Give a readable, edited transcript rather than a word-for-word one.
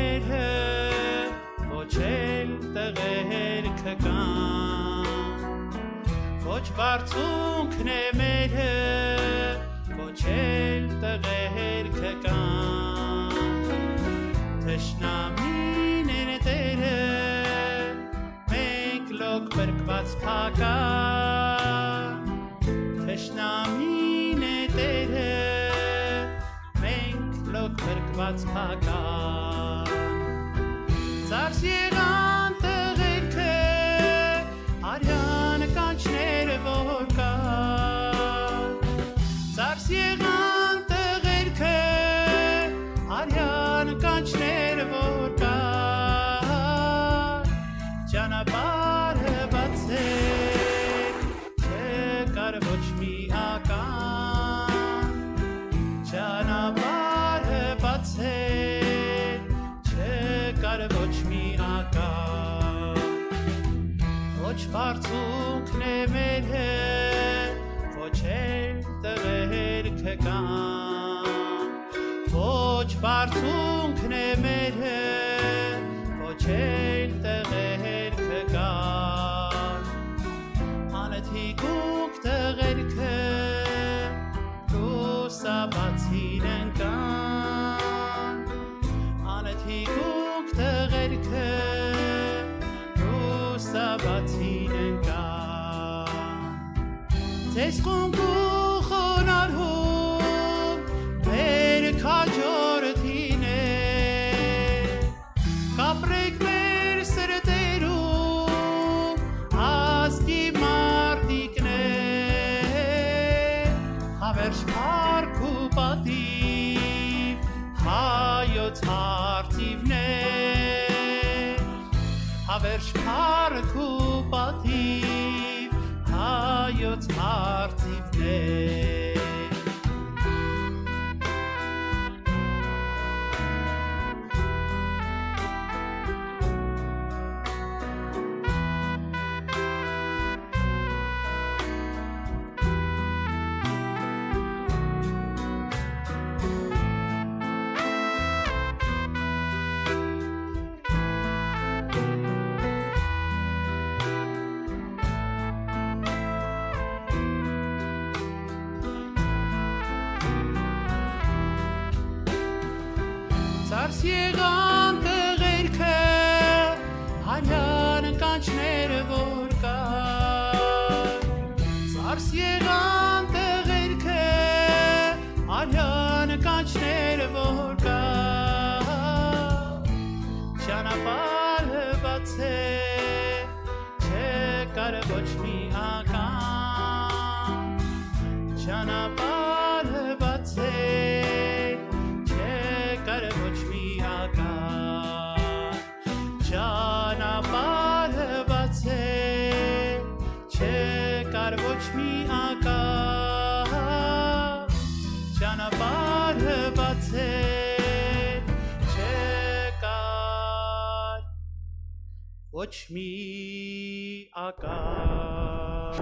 մերը ոչ էլ տղերքը կան ոչ բարձունքն է մերը ոչ էլ տղերքը կան թշնամին են տերը մենք լոկ բրկված փական թշնամին է տերը մենք լոկ բրկված փական Ծարս եղան տղերքը արյան կանչները որ կան Ծարս եղան տղերքը արյան կանչները որ կան ճանապարհը բացեք չկար ոչ մի ական ճանապարհը բացեք չկար ոչ մի ական ոչ բարձունքն է մերը ոչ էլ տղերքը կան ոչ բարձունքն է մերը ոչ էլ տղերքը կան անթիկուկ տղերքը լուսաբացին ընկան անթիկուկ տղերքը լուսաբացին ընկան ձեզ խունգու խոնարհում մեր քաջորդին է կապրեք մեր սրտերում ազգի մարտիկն է հավերժ փառք ու պատիվ հայոց հարթիվն է հավերժ փառք ու պատիվ հայոց հարթիվն է Ծարս եղան տղերքը արյան կանչները որ կան Ծարս եղան տղերքը արյան կանչները որ կան ճանապարհը բացեք չկար ոչ մի ական ճանապարհը բացեք չկար ոչ մի ական ճանապարհը բացեք չկար ոչ մի ական ճանապարհը բացեք չկար ոչ մի ական